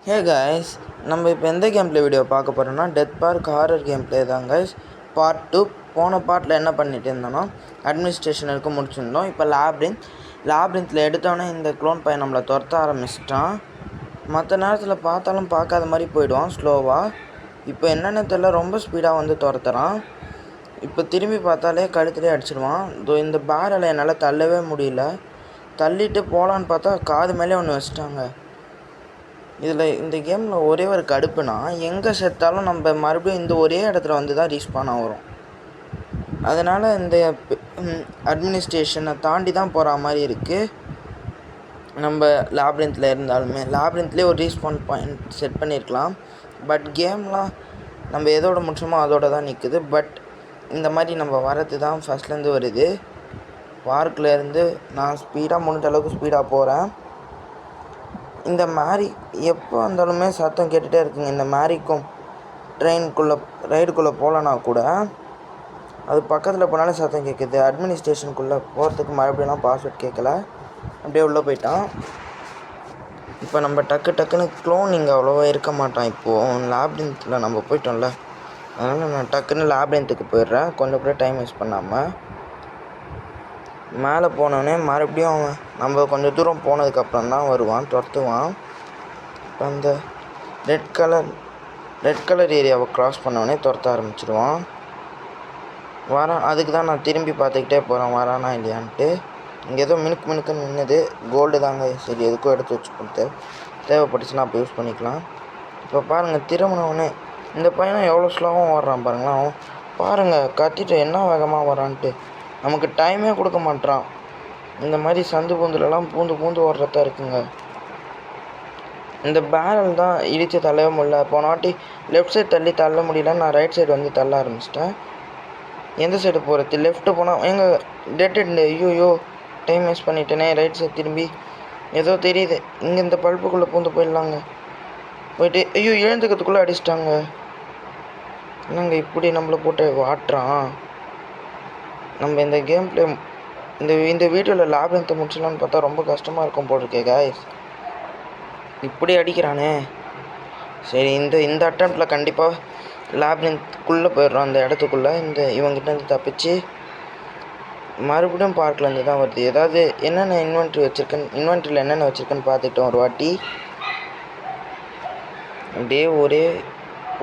Hey guys, நம்ம இப்போ எந்த கேம் ப்ளே வீடியோ பார்க்க போகிறோம்னா death park horror game play தான் கைஸ். பார்ட் 2. போன பார்ட்டில் என்ன பண்ணிட்டு இருந்தோன்னா அட்மினிஸ்ட்ரேஷன் இருக்க முடிச்சிருந்தோம். இப்போ லேப்ரின்த்தில் எடுத்தோன்னே இந்த க்ளோன் பையன் நம்மளை துரத்த ஆரம்பிச்சிட்டான். மற்ற நேரத்தில் பார்த்தாலும் பார்க்காத மாதிரி போயிடுவான் ஸ்லோவாக. இப்போ என்னென்னு தெரியல, ரொம்ப ஸ்பீடாக வந்து துரத்துறான். இப்போ திரும்பி பார்த்தாலே கழுத்துலேயே அடிச்சிடுவான். இந்த பேரலை என்னால் தள்ளவே முடியல. தள்ளிட்டு போகலான்னு பார்த்தா காது மேலே ஒன்று வச்சிட்டாங்க. இந்த கேமில் ஒரே ஒரு கடுப்புனா, எங்கே செத்தாலும் நம்ம மறுபடியும் இந்த ஒரே இடத்துல வந்து தான் ரீஸ்பான் ஆகிறோம். அதனால் இந்த அட்மினிஸ்ட்ரேஷனை தாண்டி தான் போகிற மாதிரி இருக்குது. நம்ம லேப்ரின்த்தில் இருந்தாலுமே லேப்ரின்த்லேயே ஒரு ரீஸ்பான் பாயிண்ட் செட் பண்ணியிருக்கலாம். பட் கேம்லாம் நம்ம எதோட முடிச்சோமோ அதோட தான் நிற்குது. பட் இந்த மாதிரி நம்ம வரது தான் ஃபஸ்ட்லேருந்து வருது. பார்க்லேருந்து நான் ஸ்பீடாக முடிஞ்ச அளவுக்கு ஸ்பீடாக போகிறேன். இந்த மேரி எப்போ வந்தாலுமே சத்தம் கேட்டுகிட்டே இருக்குங்க. இந்த மேரிக்கும் ரைடுக்குள்ளே போகலன்னா கூட அது பக்கத்தில் போனாலும் சத்தம் கேட்குது. அட்மினிஸ்ட்ரேஷனுக்குள்ளே போகிறதுக்கு மறுபடியும் பாஸ்வேர்ட் கேட்கல, அப்படியே உள்ளே போயிட்டான். இப்போ நம்ம டக்குன்னு க்ளோனிங் அவ்வளோவா இருக்க மாட்டான். இப்போது லேப்ரின்த்தில் நம்ம போயிட்டோம்ல, அதனால் நான் டக்குன்னு லேப்ரின்த்துக்கு போயிடுறேன், கொஞ்சம் கூட டைம் வேஸ்ட் பண்ணாமல். மேலே போனோடனே மறுபடியும் அவன் நம்ம கொஞ்சம் தூரம் போனதுக்கப்புறம் தான் வருவான், துரத்துவான். இப்போ அந்த ரெட் கலர் ஏரியாவை க்ராஸ் பண்ணோடனே துரத்த ஆரம்பிச்சிடுவான். வரான், அதுக்கு தான் நான் திரும்பி பார்த்துக்கிட்டே போகிறேன் வரானா இல்லையான்ட்டு. இங்கே ஏதோ மினுக்குன்னு நின்றுது, கோல்டு தாங்க. சரி, எதுக்கும் எடுத்து வச்சு கொடுத்து தேவைப்பட்டுச்சுன்னா அப்போ யூஸ் பண்ணிக்கலாம். இப்போ பாருங்கள், திரும்பினவொடனே இந்த பையனை எவ்வளோ ஸ்லோவாக ஓடுறான் பாருங்களேன். அவன் பாருங்கள், கத்திட்டு என்ன வேகமாக வரான்ட்டு. நமக்கு டைமே கொடுக்க மாட்டான். இந்த மாதிரி சந்து பூந்துலலாம் பூந்து ஓடுறதா இருக்குங்க. இந்த பேரல் தான் இடித்து தள்ளவே முடியல. போன வாட்டி லெஃப்ட் சைடு தள்ள முடியல, நான் ரைட் சைடு வந்து தள்ள ஆரம்பிச்சிட்டேன். எந்த சைடு போகிறது? லெஃப்ட்டு போனால் எங்கள் டெட் ஐயோ டைம் வேஸ்ட் பண்ணிட்டேனே. ரைட் சைடு திரும்பி ஏதோ தெரியுது, இங்கே இந்த பல்புக்குள்ளே பூந்து போயிடலாங்க. போயிட்டு ஐயோ எழுந்துக்கிறதுக்குள்ளே அடிச்சிட்டாங்க. என்னங்க இப்படி நம்மளை போட்டு வாட்டுறான். நம்ம இந்த கேம் ப்ளே இந்த வீடியோவில் லேப்ரின்த்தை முடிச்சலான்னு பார்த்தா ரொம்ப கஷ்டமாக இருக்கும் போட்டிருக்கே காய்ஸ். இப்படி அடிக்கிறானே. சரி, இந்த அட்டம்ப்டில் கண்டிப்பாக லேப்ரின்த்துக்குள்ளே போயிடுறோம். அந்த இடத்துக்குள்ளே இவங்கிட்டேருந்து தப்பிச்சு மறுபடியும் பார்க்லேருந்து தான் வருது. ஏதாவது என்னென்ன இன்வென்ட்ரியில் என்னென்ன வச்சுருக்கேன்னு பார்த்துக்கிட்டோம் ஒரு வாட்டி. அப்படியே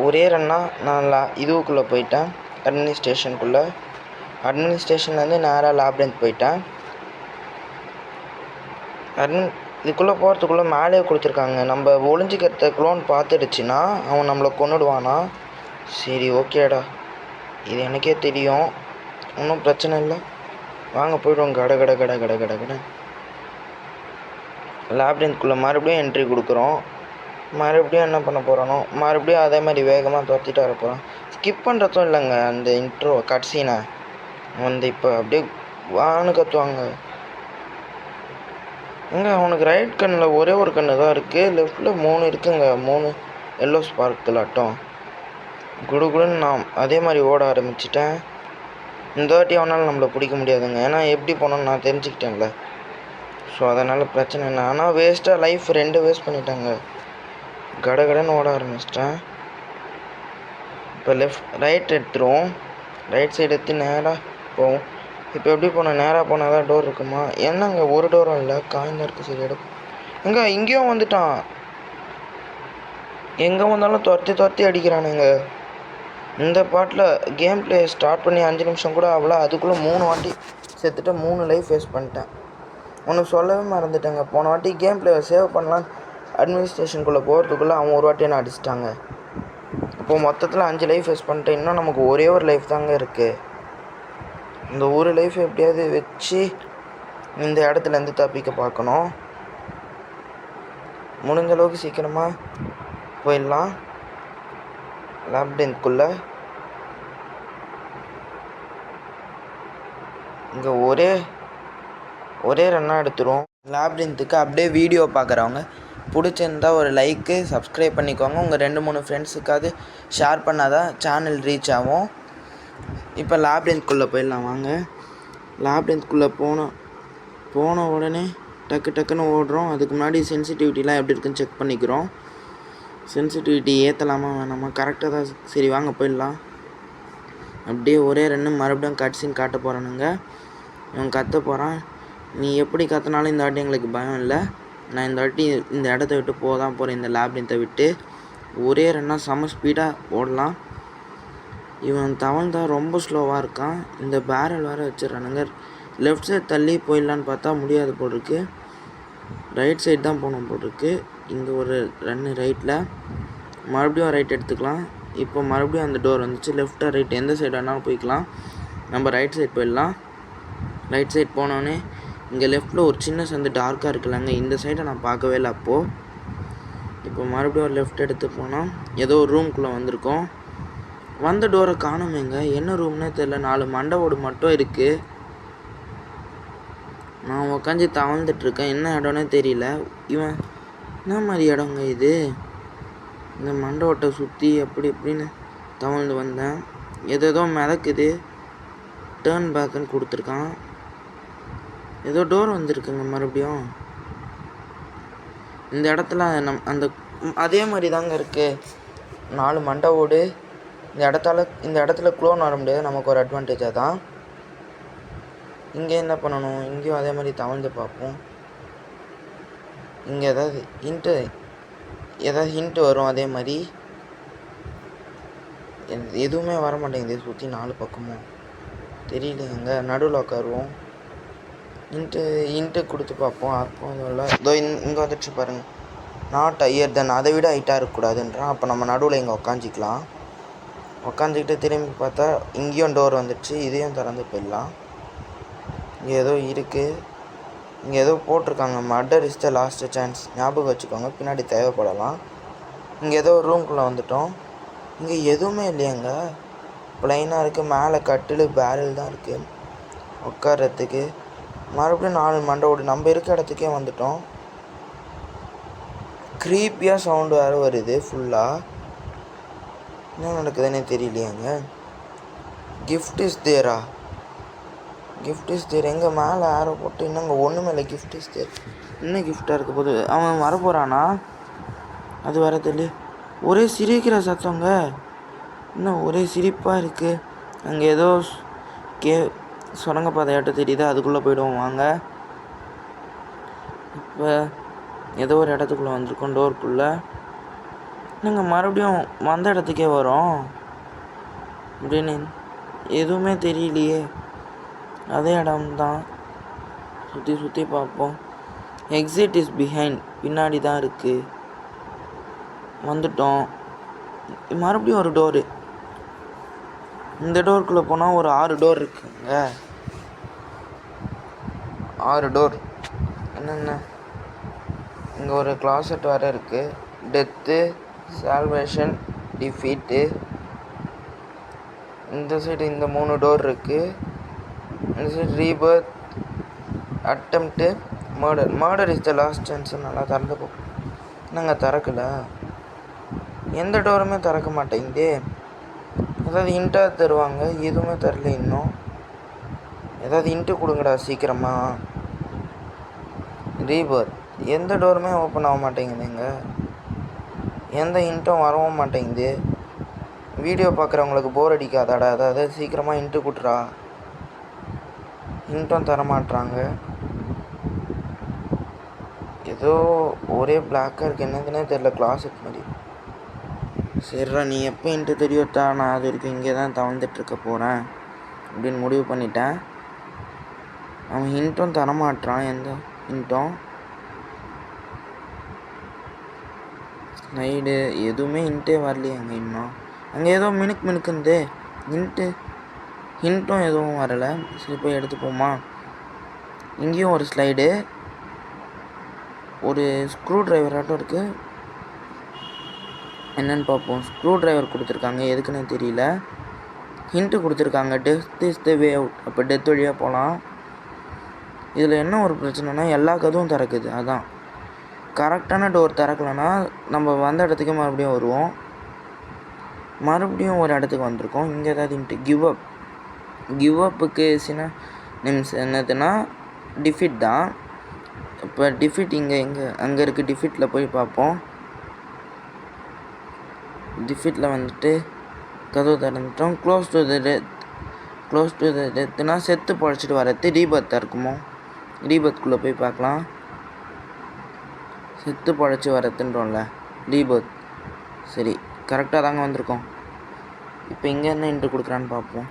ஒரே ரன்னாக நான் இதுக்குள்ளே போயிட்டேன், அட்மினிஸ்ட்ரேஷன்லேருந்து நேராக லேப்ரின்த் போயிட்டேன். இதுக்குள்ளே போகிறதுக்குள்ளே மேலே கொடுத்துருக்காங்க, நம்ம ஒளிஞ்சிக்கிறத க்ளோன் பார்த்துடுச்சுன்னா அவன் நம்மளை கொன்னுடுவானா. சரி, ஓகேடா, இது எனக்கே தெரியும், ஒன்றும் பிரச்சனை இல்லை, வாங்க போய்டுவோம். கட லேப்ரின்த்குள்ளே மறுபடியும் என்ட்ரி கொடுக்குறோம். மறுபடியும் என்ன பண்ண போகிறானோ, மறுபடியும் அதே மாதிரி வேகமாக துரத்திட்டு வர போகிறான். ஸ்கிப் பண்ணுறதும் இல்லைங்க. அந்த இன்ட்ரோ கட்சீனை வந்து இப்போ அப்படியே வான்னு கத்துவாங்க. அவனுக்கு ரைட் கண்ணில் ஒரே ஒரு கண்ணு தான் இருக்குது, லெஃப்டில் 3 இருக்குங்க. 3 எல்லோ ஸ்பார்க்கிலாட்டம் குடுன்னு நான் அதே மாதிரி ஓட ஆரம்பிச்சிட்டேன். இந்த வாட்டி அவனால் நம்மளை பிடிக்க முடியாதுங்க, ஏன்னா எப்படி போனோன்னு நான் தெரிஞ்சுக்கிட்டேன்ல. ஸோ அதனால் பிரச்சனை இல்லை. ஆனால் வேஸ்ட்டாக லைஃப் 2 வேஸ்ட் பண்ணிட்டாங்க. கடன்னு ஓட ஆரம்பிச்சிட்டேன். இப்போ ரைட் எடுத்துருவோம். ரைட் சைடு எடுத்து நேராக போவோம். இப்போ எப்படி போனோம்? நேராக போனால் தான் டோர் இருக்குமா? என்னங்க ஒரு டோரும் இல்லை, காய்ந்த இருக்குது. சரி எடுக்கும். இங்கேயும் வந்துட்டான். எங்கே வந்தாலும் துரத்தி அடிக்கிறானுங்க. இந்த பாட்டில் கேம் ப்ளே ஸ்டார்ட் பண்ணி 5 நிமிஷம் கூட அவ்வளோ, அதுக்குள்ளே 3 வாட்டி செத்துட்டு 3 லைஃப் வேஸ்ட் பண்ணிட்டேன். ஒன்று சொல்லவே மறந்துட்டேங்க. போன வாட்டி கேம் ப்ளேவை சேவ் பண்ணலாம் அட்மினிஸ்ட்ரேஷனுக்குள்ளே போகிறதுக்குள்ளே அவன் ஒரு வாட்டி என்ன அடிச்சிட்டாங்க. இப்போது மொத்தத்தில் 5 லைஃப் வேஸ்ட் பண்ணிட்டேன். இன்னும் நமக்கு ஒரே ஒரு லைஃப் தாங்க இருக்குது. இந்த ஒரு லைஃப் எப்படியாவது வச்சு இந்த இடத்துலேருந்து தப்பிக்க பார்க்கணும். முடிஞ்ச அளவுக்கு சீக்கிரமாக போயிடலாம் லேப்ரின்த்குள்ளே. இங்கே ஒரே ரன்னாக எடுத்துருவோம் லேப்ரின்த்துக்கு. அப்படியே வீடியோ பார்க்குறவங்க பிடிச்சிருந்தா ஒரு லைக்கு, சப்ஸ்கிரைப் பண்ணிக்கோங்க. உங்கள் 2-3 ஃப்ரெண்ட்ஸுக்காவது ஷேர் பண்ணால் தான் சேனல் ரீச் ஆகும். இப்போ லேப்ரின்த்குள்ளே போயிடலாம் வாங்க. லேப்ரின்த்குள்ளே போன உடனே டக்குன்னு ஓடுறோம். அதுக்கு முன்னாடி சென்சிட்டிவிட்டிலாம் எப்படி இருக்குன்னு செக் பண்ணிக்கிறோம். சென்சிட்டிவிட்டி ஏற்றலாமா வேணாமா? கரெக்டாக தான். சரி வாங்க போயிடலாம். அப்படியே ஒரே ரெண்டு மறுபடியும் கட்சின்னு காட்ட போகிறானுங்க. இவன் கத்த போகிறான். நீ எப்படி கத்தினாலும் இந்த வாட்டி எங்களுக்கு பயம் இல்லை. நான் இந்த வாட்டி இந்த இடத்த விட்டு போக தான் போகிறேன், இந்த லேப்ரின்த்தை விட்டு. ஒரே ரெண்டா செம்ம ஸ்பீடாக ஓடலாம். இவன் தவழ்ந்தான் ரொம்ப ஸ்லோவாக இருக்கான். இந்த பேரல் வேறு வச்சிடறானுங்க. லெஃப்ட் சைட் தள்ளி போயிடலான்னு பார்த்தா முடியாது போட்டிருக்கு. ரைட் சைடு தான் போகணும் போட்டிருக்கு. இங்கே ஒரு ரன்னு ரைட்டில். மறுபடியும் ரைட் எடுத்துக்கலாம். இப்போ மறுபடியும் அந்த டோர் வந்துச்சு. லெஃப்டாக ரைட் எந்த சைடு வேணாலும் போய்க்கலாம். நம்ம ரைட் சைட் போயிடலாம். ரைட் சைட் போனோடனே இங்கே லெஃப்ட்டில் ஒரு சின்ன சந்து டார்க்காக இருக்குல்லங்க, இந்த சைடை நான் பார்க்கவே இல்லை அப்போது. இப்போ மறுபடியும் ஒரு லெஃப்ட் எடுத்து போனால் ஏதோ ஒரு ரூம்குள்ளே வந்திருக்கோம். வந்த டோரை காணுமேங்க, என்ன ரூம்னே தெரில. 4 மண்டை ஓடு மட்டும் இருக்குது. நான் உக்காந்து தவழ்ந்துட்டுருக்கேன், என்ன இடம்னே தெரியல. இவன் என்ன மாதிரி இடங்க இது? இந்த மண்டை ஓட்டை சுற்றி அப்படி இப்படின்னு தவழ்ந்து வந்தேன். ஏதோ மிதக்குது. டேர்ன் பேக்குன்னு கொடுத்துருக்கான். ஏதோ டோர் வந்திருக்குங்க மறுபடியும். இந்த இடத்துல அந்த அதே மாதிரி தாங்க இருக்குது. 4 மண்டை ஓடு. இந்த இடத்துல க்ளோன் வர முடியாது. நமக்கு ஒரு அட்வான்டேஜாக தான். இங்கே என்ன பண்ணணும்? இங்கேயும் அதே மாதிரி தவழ்ந்து பார்ப்போம். இங்கே ஏதாவது ஹிண்ட்டு வரும். அதே மாதிரி எதுவுமே வர மாட்டேங்குது. சுற்றி 4 பக்கமும் தெரியலைங்க. நடுவில் உட்காருவோம். இன்ட்டு கொடுத்து பார்ப்போம். அப்போ இல்லை, இதோ இங்கே வந்துடுச்சு பாருங்கள். நாட் ஹையர் தென், அதை விட ஹைட்டாக இருக்கக்கூடாதுன்றான். அப்போ நம்ம நடுவில் இங்கே உக்காஞ்சிக்கலாம். உக்காஞ்சிக்கிட்டு திரும்பி பார்த்தா இங்கேயும் டோர் வந்துடுச்சு. இதையும் திறந்து போயிடலாம். இங்கே ஏதோ இருக்குது. இங்கே ஏதோ போட்டிருக்காங்க, murder is the last chance. ஞாபகம் வச்சுக்கோங்க, பின்னாடி தேவைப்படலாம். இங்கே ஏதோ ஒரு ரூம்குள்ளே வந்துட்டோம். இங்கே எதுவுமே இல்லையாங்க, ப்ளைனாக இருக்குது. மேலே கட்டில் பேரல் தான் இருக்குது உட்கார்றதுக்கு. மறுபடியும் 4 மண்டை ஓடு. நம்ம இருக்க இடத்துக்கே வந்துட்டோம். க்ரீப்பியாக சவுண்டு வேறு வருது ஃபுல்லாக. என்ன நடக்குதுன்னே தெரியலையாங்க. கிஃப்ட் இஸ் தேரா? கிஃப்ட் இஸ் தேர் எங்கே? மேலே ஆரோ போட்டு இன்னுங்க ஒன்றுமே இல்லை. Gift is there. என்ன கிஃப்டாக இருக்க போது? அவன் வரப்போகிறானா? அது வர தெரியல. ஒரே சிரிக்கிற சத்தங்க. இன்னும் ஒரே சிரிப்பாக இருக்குது. அங்கே ஏதோ சுரங்கப்பாதையாட்டம் தெரியுது. அதுக்குள்ளே போய்டுவோம் வாங்க. இப்போ ஏதோ ஒரு இடத்துக்குள்ளே வந்திருக்கோம். டோருக்குள்ளே நாங்கள் மறுபடியும் வந்த இடத்துக்கே வரோம் அப்படின்னு. எதுவுமே தெரியலையே. அதே இடம்தான். சுற்றி பார்ப்போம். எக்ஸிட் இஸ் பிஹைண்ட், பின்னாடி தான் இருக்குது. வந்துட்டோம். மறுபடியும் ஒரு டோரு. இந்த டோருக்குள்ளே போனால் ஒரு 6 டோர் இருக்குங்க. 6 டோர். என்னென்ன? இங்கே ஒரு கிளாசட் வேறு இருக்குது. Death, salvation, defeat. இந்த சைடு இந்த 3 டோர் இருக்குது. இந்த side Rebirth, attempt, murder is the last chance. நல்லா திறந்து போ. என்னங்க திறக்கல? எந்த டோருமே திறக்க மாட்டேங்குதே. ஏதாவது இன்ட்டாக தருவாங்க, எதுவுமே தரல இன்னும். ஏதாவது இன்ட்டு கொடுங்கடா சீக்கிரமாக. ரீபர்த், எந்த டோருமே ஓப்பன் ஆக மாட்டேங்குதுங்க. எந்த இன்ட்டும் வரவும் மாட்டேங்குது. வீடியோ பார்க்குறவங்களுக்கு போர் அடிக்காதாடா? அதாவது சீக்கிரமாக இன்ட்டு கொடுறா. இன்ட்டும் தரமாட்டுறாங்க. ஏதோ ஒரே பிளாக்காக இருக்குது. என்னதுன்னே தெரில. கிளாஸட் மாதிரி. சரிடா, நீ எப்போ இன்ட்டு தெரியுத்தா, நான் அது வரைக்கும் இங்கே தான் தவழ்ந்துட்டுருக்க போகிறேன் அப்படின்னு முடிவு பண்ணிட்டேன். அவன் ஹிண்ட்டும் தரமாட்டான். எந்த ஹிண்ட்டும் ஸ்லைடு எதுவுமே ஹிண்ட்டே வரலையே அங்கே இன்னும். அங்கே ஏதோ மினுக்குந்து ஹிண்ட்டும் எதுவும் வரலை. சரி போய் எடுத்துப்போமா. இங்கேயும் ஒரு ஸ்லைடு, ஒரு ஸ்க்ரூ டிரைவராட்டம் இருக்குது. என்னென்னு பார்ப்போம். ஸ்க்ரூ டிரைவர் கொடுத்துருக்காங்க, எதுக்குன்னு தெரியல. ஹிண்ட்டு கொடுத்துருக்காங்க, death is the way out. அப்போ டெத் வழியாக போகலாம். இதில் என்ன ஒரு பிரச்சனைனா எல்லா கதவும் திறக்குது. அதான் கரெக்டான டோர் திறக்கலைன்னா நம்ம வந்த இடத்துக்கு மறுபடியும் வருவோம். மறுபடியும் ஒரு இடத்துக்கு வந்திருக்கோம். இங்கே ஏதாவது ஹிண்ட்டு கிவ் அப்புக்கு சின்ன நிமிஷம் என்னதுன்னா டிஃபிட் தான். இப்போ டிஃபிட் அங்கே இருக்குது. டிஃபிட்டில் போய் பார்ப்போம். டிஃபிட்டில் வந்துட்டு கதவு திறந்துட்டோம். க்ளோஸ் டு த டெத்துனா செத்து பழச்சிட்டு வரது ரீபர்த்தாக இருக்குமோ? ரீபர்த்குள்ளே போய் பார்க்கலாம். செத்து பழச்சி வரதுன்றோம்ல, ரீபர்த். சரி, கரெக்டாக தாங்க வந்திருக்கோம். இப்போ இங்கே என்ன இன்ட்ரு கொடுக்குறான்னு பார்ப்போம்.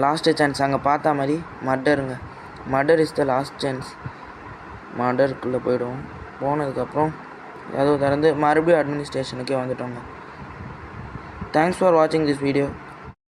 லாஸ்ட்டு சான்ஸ் அங்கே பார்த்தா மாதிரி மர்டருங்க. Murder is the last chance. மர்டருக்குள்ளே போய்டுவோம். போனதுக்கப்புறம் ஏதோ திறந்து மறுபடியும் அட்மினிஸ்ட்ரேஷனுக்கே வந்துட்டோங்க. தேங்க்ஸ் ஃபார் வாட்சிங் திஸ் வீடியோ.